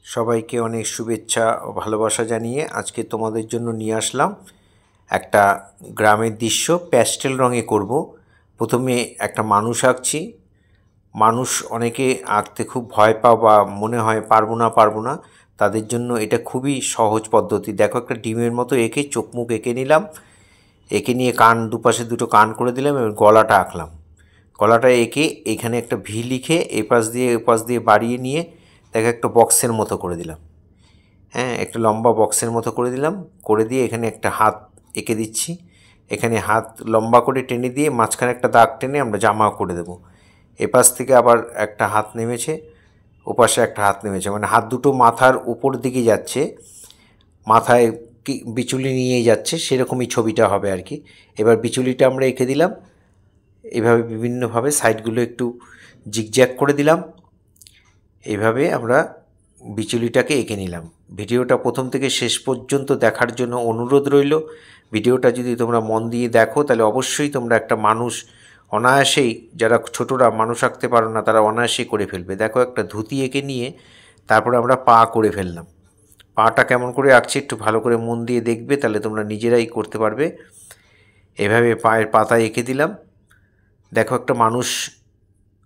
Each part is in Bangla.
সবাইকে অনেক শুভেচ্ছা ও ভালোবাসা জানিয়ে আজকে তোমাদের জন্য নিয়ে আসলাম একটা গ্রামের দৃশ্য প্যাস্টেল রঙে করব। প্রথমে একটা মানুষ আঁকছি। মানুষ অনেকে আঁকতে খুব ভয় পাও বা মনে হয় পারবো না, তাদের জন্য এটা খুবই সহজ পদ্ধতি। দেখো, একটা ডিমের মতো এঁকে চোখ মুখ এঁকে নিলাম। এঁকে নিয়ে কান দুপাশে দুটো কান করে দিলাম এবং গলাটা আঁকলাম। গলাটা এঁকে এখানে একটা ভি লিখে এপাশ দিয়ে ওপাশ দিয়ে বাড়িয়ে নিয়ে দেখো একটা বক্সের মতো করে দিলাম। হ্যাঁ, একটা লম্বা বক্সের মতো করে দিলাম। করে দিয়ে এখানে একটা হাত এঁকে দিচ্ছি। এখানে হাত লম্বা করে টেনে দিয়ে মাঝখানে একটা দাগ টেনে আমরা জামা করে দেবো। এপাশ থেকে আবার একটা হাত নেমেছে, ওপাশে একটা হাত নেমেছে, মানে হাত দুটো মাথার উপর দিকে যাচ্ছে, মাথায় কি বিচুলি নিয়েই যাচ্ছে, সেরকমই ছবিটা হবে আর কি। এবার বিচুলিটা আমরা এঁকে দিলাম। এভাবে বিভিন্নভাবে সাইডগুলো একটু জিগজ্যাগ করে দিলাম। এইভাবে আমরা বিচুলিটাকে এঁকে নিলাম। ভিডিওটা প্রথম থেকে শেষ পর্যন্ত দেখার জন্য অনুরোধ রইল। ভিডিওটা যদি তোমরা মন দিয়ে দেখো তাহলে অবশ্যই তোমরা একটা মানুষ অনায়াসেই, যারা ছোটরা মানুষ আঁকতে পারো না তারা অনায়াসেই করে ফেলবে। দেখো, একটা ধুতি এঁকে নিয়ে তারপরে আমরা পা করে ফেললাম। পাটা কেমন করে আঁকছি একটু ভালো করে মন দিয়ে দেখবে, তাহলে তোমরা নিজেরাই করতে পারবে। এভাবে পায়ের পাতা এঁকে দিলাম। দেখো, একটা মানুষ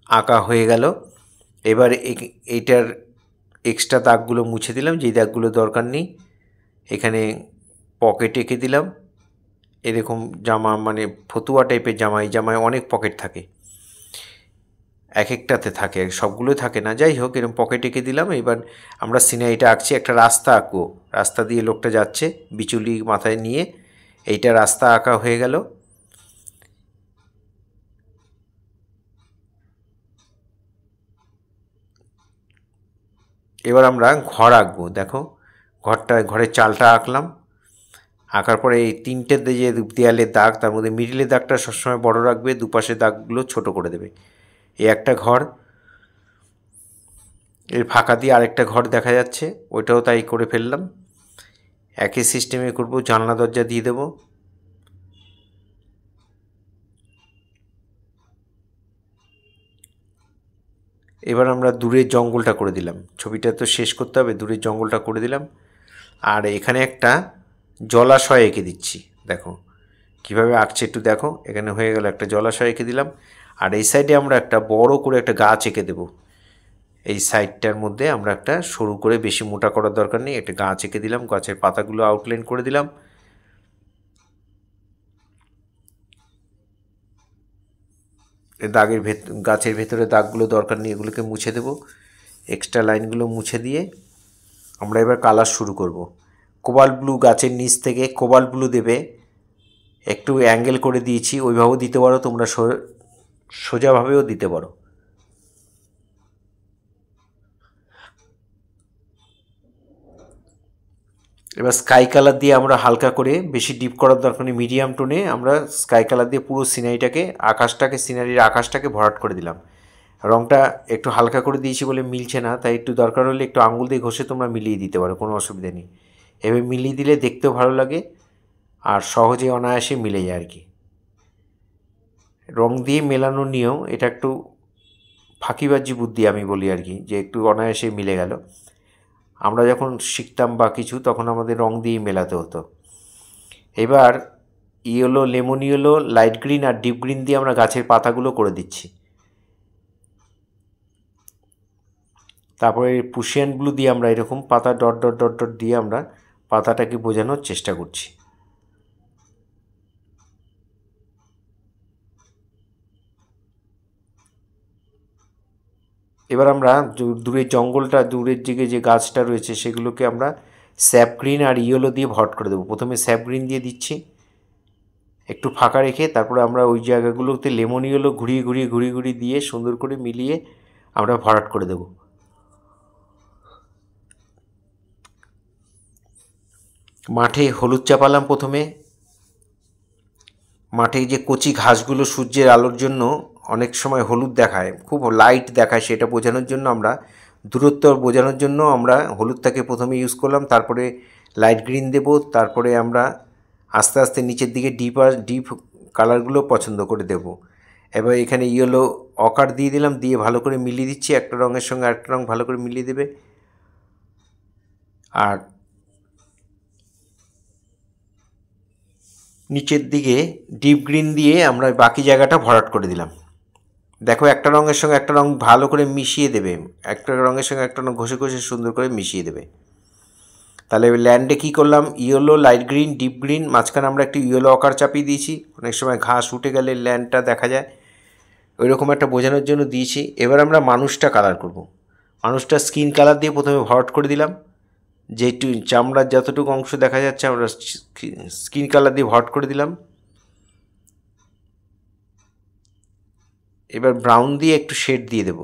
আঁকা হয়ে গেল। এবার এইটার এক্সট্রা দাগগুলো মুছে দিলাম, যেই দাগগুলো দরকার নেই। এখানে পকেট এঁকে দিলাম। এরকম জামা, মানে ফতুয়া টাইপের জামা, এই জামায় অনেক পকেট থাকে, এক একটাতে থাকে, সবগুলো থাকে না, যাই হোক এরকম পকেট এঁকে দিলাম। এবার আমরা সিনারিটা আঁকছি, একটা রাস্তা আঁকবো। রাস্তা দিয়ে লোকটা যাচ্ছে বিচুলি মাথায় নিয়ে। এইটা রাস্তা আঁকা হয়ে গেল। এবার আমরা ঘর আঁকবো। দেখো, ঘরের চালটা আঁকলাম। আঁকার পরে এই তিনটে যে দেয়ালের দাগ, তার মধ্যে মিডিলের দাগটা সবসময় বড় রাখবে, দুপাশের দাগগুলো ছোট করে দেবে। এই একটা ঘর, এর ফাঁকা দিয়ে আরেকটা ঘর দেখা যাচ্ছে, ওইটাও তাই করে ফেললাম। একই সিস্টেমে করব, জানলা দরজা দিয়ে দেব। এবার আমরা দূরের জঙ্গলটা করে দিলাম। ছবিটা তো শেষ করতে হবে, দূরের জঙ্গলটা করে দিলাম। আর এখানে একটা জলাশয় এঁকে দিচ্ছি। দেখো কীভাবে আঁকছে একটু দেখো। এখানে হয়ে গেল, একটা জলাশয় এঁকে দিলাম। আর এই সাইডে আমরা একটা বড় করে একটা গাছ এঁকে দেবো। এই সাইডটার মধ্যে আমরা একটা সরু করে, বেশি মোটা করার দরকার নেই, একটা গাছ এঁকে দিলাম। গাছের পাতাগুলো আউটলাইন করে দিলাম। দাগের গাছের ভেতরে দাগগুলো দরকার নেই, এগুলোকে মুছে দেব। এক্সট্রা লাইনগুলো মুছে দিয়ে আমরা এবার কালার শুরু করব। কোবাল্ট ব্লু, গাছের নিচ থেকে কোবাল্ট ব্লু দেবে। একটু অ্যাঙ্গেল করে দিয়েছি, ওইভাবেও দিতে পারো তোমরা, সোজাভাবেও দিতে পারো। এবার স্কাই কালার দিয়ে আমরা হালকা করে, বেশি ডিপ করার দরকার নেই, মিডিয়াম টোনে আমরা স্কাই কালার দিয়ে পুরো সিনারিটাকে, সিনারির আকাশটাকে ভরাট করে দিলাম। রঙটা একটু হালকা করে দিয়েছি বলে মিলছে না, তাই একটু দরকার হলে একটু আঙুল দিয়ে ঘষে তোমরা মিলিয়ে দিতে পারো, কোনো অসুবিধা নেই। এভাবে মিলিয়ে দিলে দেখতেও ভালো লাগে আর সহজে অনায়াসে মিলে যায় আর কি। রং দিয়ে মেলানোর নিয়ম এটা একটু ফাঁকিবাজি বুদ্ধি আমি বলি আর কি, যে একটু অনায়াসে মিলে গেল। আমরা যখন শিখতাম বা কিছু, তখন আমাদের রং দিয়ে মেলাতে হতো। এবার yellow, lemon yellow, light green আর ডিপ গ্রিন দিয়ে আমরা গাছের পাতাগুলো করে দিচ্ছি। তারপরে পুশিয়ান ব্লু দিয়ে আমরা এরকম পাতা ডট ডট ডট ডট দিয়ে আমরা পাতাটাকে বোঝানোর চেষ্টা করছি। এবার আমরা দূরের জঙ্গলটা, দূরের দিকে যে গাছটা রয়েছে সেগুলোকে আমরা স্যাপ গ্রিন আর ইয়েলো দিয়ে ভরাট করে দেবো। প্রথমে স্যাপ গ্রিন দিয়ে দিচ্ছি একটু ফাঁকা রেখে, তারপরে আমরা ওই জায়গাগুলোতে লেমন ইয়েলো ঘুরিয়ে দিয়ে সুন্দর করে মিলিয়ে আমরা ভরাট করে দেবো। মাঠে হলুদ চাপালাম প্রথমে। মাঠে যে কচি ঘাসগুলো সূর্যের আলোর জন্য অনেক সময় হলুদ দেখায়, খুব লাইট দেখায়, সেটা বোঝানোর জন্য আমরা, দূরত্ব বোঝানোর জন্য আমরা হলুদটাকে প্রথমে ইউজ করলাম, তারপরে লাইট গ্রিন দেব, তারপরে আমরা আস্তে আস্তে নিচের দিকে ডিপ কালারগুলো পছন্দ করে দেব। এবার এখানে ইয়েলো অকার দিয়ে দিলাম, দিয়ে ভালো করে মিলিয়ে দিচ্ছি। একটা রঙের সঙ্গে আরেকটা রঙ ভালো করে মিলিয়ে দেবে। আর নিচের দিকে ডিপ গ্রিন দিয়ে আমরা বাকি জায়গাটা ভরাট করে দিলাম। দেখো একটা রঙের সঙ্গে একটা রঙ ভালো করে মিশিয়ে দেবে, একটা রঙের সঙ্গে একটা রঙ ঘষে ঘষে সুন্দর করে মিশিয়ে দেবে। তাহলে ল্যান্ডে কী করলাম, yellow, light green, deep green, মাঝখানে আমরা একটু ইয়েলো আকার চাপিয়ে দিয়েছি। অনেক সময় ঘাস উঠে গেলে ল্যান্ডটা দেখা যায়, ওই রকম একটা বোঝানোর জন্য দিয়েছি। এবার আমরা মানুষটা কালার করব। মানুষটা স্কিন কালার দিয়ে প্রথমে ভরাট করে দিলাম, যেটু চামড়ার যতটুকু অংশ দেখা যাচ্ছে আমরা স্কিন কালার দিয়ে ভরাট করে দিলাম। এবার ব্রাউন দিয়ে একটু শেড দিয়ে দেব।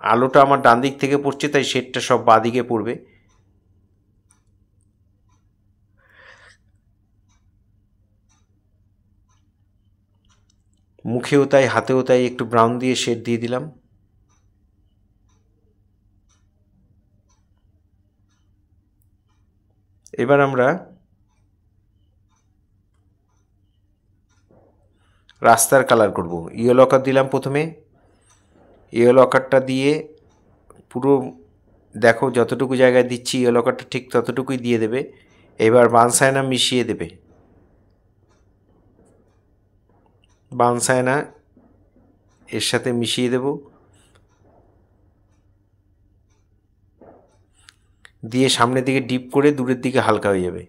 আলোটা আমার ডান দিক থেকে পড়ছে, তাই শেডটা সব বাঁ দিকে পড়বে। মুখেও তাই, হাতেও তাই একটু ব্রাউন দিয়ে শেড দিয়ে দিলাম। এবার আমরা রাস্তার কালার করব। ইয়েলো আকার দিলাম প্রথমে, ইয়েলো আকারটা দিয়ে পুরো দেখো যতটুকু জায়গায় দিচ্ছি ইয়েলো আকারটা ঠিক ততটুকুই দিয়ে দেবে। এবার বানসায়না মিশিয়ে দেবে, বানসায়না এর সাথে মিশিয়ে দেব, দিয়ে সামনের দিকে ডিপ করে দূরের দিকে হালকা হয়ে যাবে।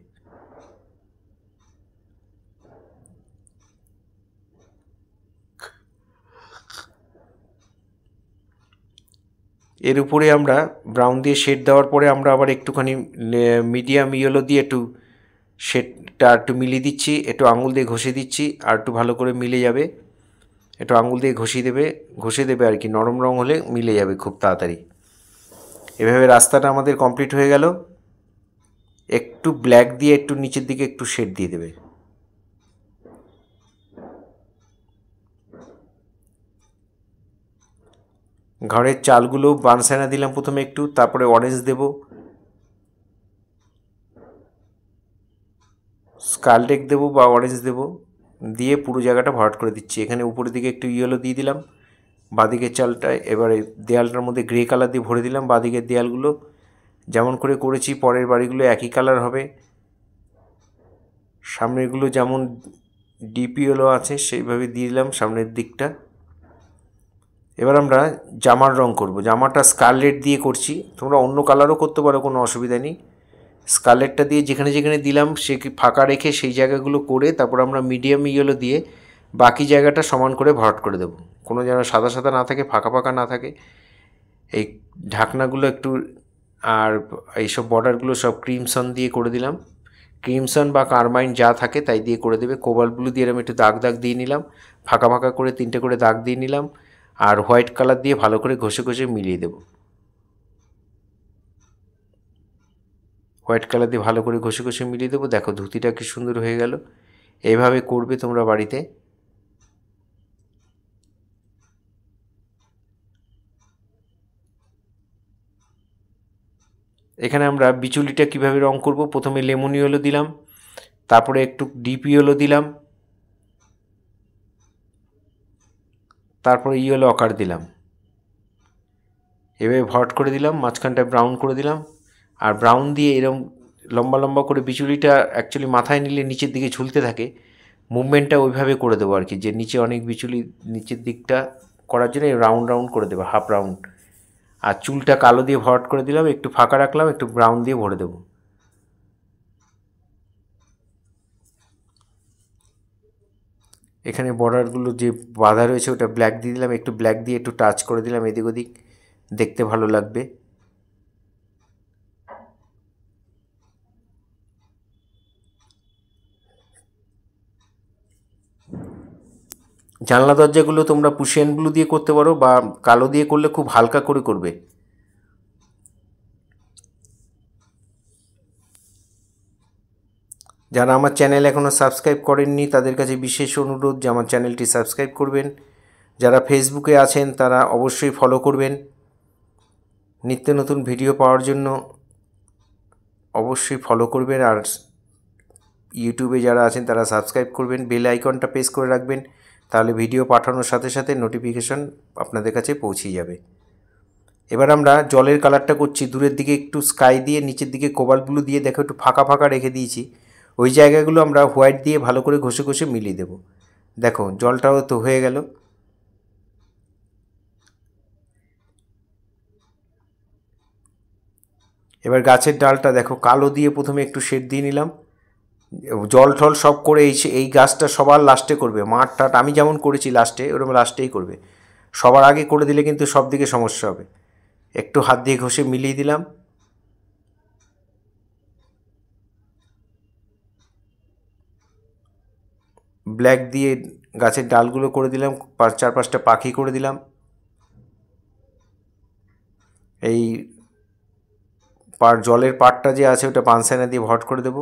এর উপরে আমরা ব্রাউন দিয়ে শেড দেওয়ার পরে আমরা আবার একটুখানি মিডিয়াম ইয়েলো দিয়ে একটু শেডটা একটু মিলিয়ে দিচ্ছি, একটু আঙুল দিয়ে ঘষে দিচ্ছি, আর একটু ভালো করে মিলে যাবে। একটু আঙুল দিয়ে ঘষে দেবে আর কি, নরম রং হলে মিলে যাবে খুব তাড়াতাড়ি। এভাবে রাস্তাটা আমাদের কমপ্লিট হয়ে গেল। একটু ব্ল্যাক দিয়ে একটু নিচের দিকে একটু শেড দিয়ে দেবে। ঘরের চালগুলো বানসায়না দিলাম প্রথমে একটু, তারপরে অরেঞ্জ দেব, স্কারলেট দেবো বা অরেঞ্জ দেবো, দিয়ে পুরো জায়গাটা ভরাট করে দিচ্ছি। এখানে উপরের দিকে একটু ইয়েলো দিয়ে দিলাম, বাঁদিকের চালটায় এবারে দেয়ালটার মধ্যে গ্রে কালার দিয়ে ভরে দিলাম। বাঁদিকের দেয়ালগুলো যেমন করে করেছি পরের বাড়িগুলো একই কালার হবে। সামনেরগুলো যেমন ডিপ ইয়েলো আছে সেইভাবে দিয়ে দিলাম সামনের দিকটা। এবার আমরা জামার রং করব। জামাটা স্কারলেট দিয়ে করছি, তোমরা অন্য কালারও করতে পারো, কোনো অসুবিধা নেই। স্কারলেটটা দিয়ে যেখানে যেখানে দিলাম সে ফাঁকা রেখে সেই জায়গাগুলো করে তারপর আমরা মিডিয়াম ইয়েলো দিয়ে বাকি জায়গাটা সমান করে ভরাট করে দেব। কোনো যেন সাদা সাদা না থাকে, ফাঁকা ফাঁকা না থাকে। এই ঢাকনাগুলো একটু আর এইসব বর্ডারগুলো সব ক্রিমসন দিয়ে করে দিলাম। ক্রিমসন বা কারমাইন যা থাকে তাই দিয়ে করে দেবে। কোবাল্ট ব্লু দিয়ে আমি একটু দাগ দাগ দিয়ে নিলাম, ফাঁকা ফাঁকা করে 3টে করে দাগ দিয়ে নিলাম। আর হোয়াইট কালার দিয়ে ভালো করে ঘষে ঘষে মিলিয়ে দেব। হোয়াইট কালার দিয়ে ভালো করে ঘষে ঘষে মিলিয়ে দেবো। দেখো ধুতিটা কি সুন্দর হয়ে গেল। এইভাবে করবে তোমরা বাড়িতে। এখানে আমরা বিচুলিটা কিভাবে রং করব, প্রথমে লেমন ইয়েলো দিলাম, তারপরে একটু ডিপ ইয়েলো দিলাম, তারপরে ইয়েলো আকার দিলাম, এভাবে ভরাট করে দিলাম, মাঝখানটা ব্রাউন করে দিলাম। আর ব্রাউন দিয়ে এরকম লম্বা লম্বা করে বিচুলিটা অ্যাকচুয়ালি মাথায় নিলে নিচের দিকে ঝুলতে থাকে, মুভমেন্টটা ওইভাবে করে দেবো আর কি, যে নিচে অনেক বিচুলি নিচের দিকটা করার জন্য রাউন্ড রাউন্ড করে দেবো, হাফ রাউন্ড। আর চুলটা কালো দিয়ে ভরাট করে দিলাম, একটু ফাঁকা রাখলাম, একটু ব্রাউন দিয়ে ভরে দেবো। এখানে বর্ডারগুলো যে বাঁধা রয়েছে ওটা ব্ল্যাক দিয়ে দিলাম, একটু ব্ল্যাক দিয়ে একটু টাচ করে দিলাম এদিক ওদিক, দেখতে ভালো লাগবে। জানলা দরজাগুলো তোমরা পুশিয়ান ব্লু দিয়ে করতে পারো বা কালো দিয়ে করলে খুব হালকা করে করবে। যারা আমার চ্যানেল এখনও সাবস্ক্রাইব করেননি তাদের কাছে বিশেষ অনুরোধ যে আমার চ্যানেলটি সাবস্ক্রাইব করবেন। যারা ফেসবুকে আছেন তারা অবশ্যই ফলো করবেন। নিত্য নতুন ভিডিও পাওয়ার জন্য অবশ্যই ফলো করবেন। আর ইউটিউবে যারা আছেন তারা সাবস্ক্রাইব করবেন, বেল আইকনটা প্রেস করে রাখবেন, তাহলে ভিডিও পাঠানোর সাথে সাথে নোটিফিকেশন আপনাদের কাছে পৌঁছে যাবে। এবার আমরা জলের কালারটা করছি, দূরের দিকে একটু স্কাই দিয়ে, নিচের দিকে কোবাল্ট ব্লু দিয়ে, দেখো একটু ফাঁকা ফাঁকা রেখে দিয়েছি। ওই জায়গাগুলো আমরা হোয়াইট দিয়ে ভালো করে ঘষে ঘষে মিলিয়ে দেব। দেখো জলটাও তো হয়ে গেল। এবার গাছের ডালটা দেখো কালো দিয়ে প্রথমে একটু শেড দিয়ে নিলাম। জল টল সব করে এই গাছটা সবার লাস্টে করবে। মাঠ টাট আমি যেমন করেছি লাস্টে, ওরকম লাস্টেই করবে। সবার আগে করে দিলে কিন্তু সব দিকে সমস্যা হবে। একটু হাত দিয়ে ঘষে মিলিয়ে দিলাম। ব্ল্যাক দিয়ে গাছের ডালগুলো করে দিলাম, 4-5টা পাখি করে দিলাম। এই জলের পাড়টা যে আছে ওটা পানসাইনা দিয়ে ভট করে দেব।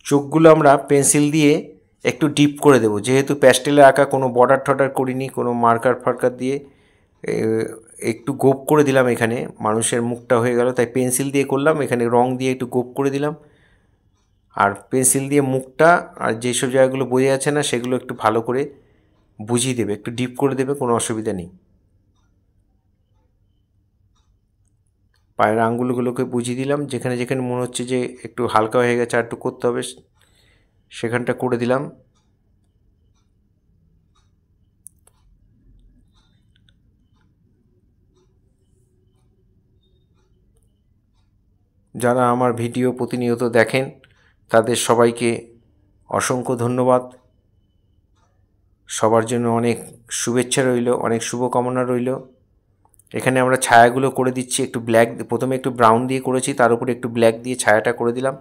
চোখগুলো আমরা পেন্সিল দিয়ে একটু ডিপ করে দেব, যেহেতু প্যাস্টেলে আঁকা, কোনো বর্ডার টর্ডার করিনি, কোনো মার্কার ফার্কার দিয়ে একটু গোপ করে দিলাম। এখানে মানুষের মুখটা হয়ে গেল, তাই পেন্সিল দিয়ে করলাম। এখানে রং দিয়ে একটু গোপ করে দিলাম, আর পেন্সিল দিয়ে মুখটা আর যেসব জায়গাগুলো বোঝা যাচ্ছে না সেগুলো একটু ভালো করে বুঝিয়ে দেবে, একটু ডিপ করে দেবে, কোনো অসুবিধা নেই। পায়ের আঙুলগুলোকে বুঝিয়ে দিলাম, যেখানে যেখানে মনে হচ্ছে যে একটু হালকা হয়ে গেছে আর একটু করতে হবে সেখানটা করে দিলাম। যারা আমার ভিডিও প্রতিনিয়ত দেখেন তাদের সবাইকে অসংখ্য ধন্যবাদ। সবার জন্য অনেক শুভেচ্ছা রইল, অনেক শুভকামনা রইল। এখানে আমরা ছায়াগুলো করে দিচ্ছি, একটু ব্ল্যাক, প্রথমে একটু ব্রাউন দিয়ে করেছি, তার উপরে একটু ব্ল্যাক দিয়ে ছায়াটা করে দিলাম।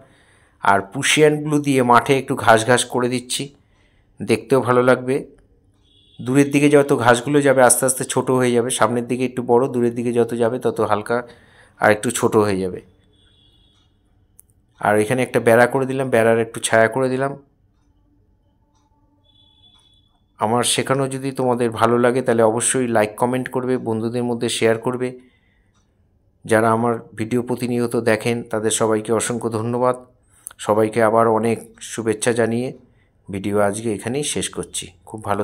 আর পুশিয়ান ব্লু দিয়ে মাঠে একটু ঘাস ঘাস করে দিচ্ছি, দেখতেও ভালো লাগবে। দূরের দিকে যত ঘাসগুলো যাবে আস্তে আস্তে ছোট হয়ে যাবে, সামনের দিকে একটু বড়, দূরের দিকে যত যাবে তত হালকা আর একটু ছোট হয়ে যাবে। আর এখানে একটা বেড়া করে দিলাম, বেড়ার একটু ছায়া করে দিলাম। আমার শেখানো যদি তোমাদের ভালো লাগে তাহলে অবশ্যই লাইক কমেন্ট করবে, বন্ধুদের মধ্যে শেয়ার করবে। যারা আমার ভিডিও প্রতিনিয়ত দেখেন তাদের সবাইকে অসংখ্য ধন্যবাদ। সবাইকে আবার অনেক শুভেচ্ছা জানিয়ে ভিডিও আজকে এখানেই শেষ করছি। খুব ভালো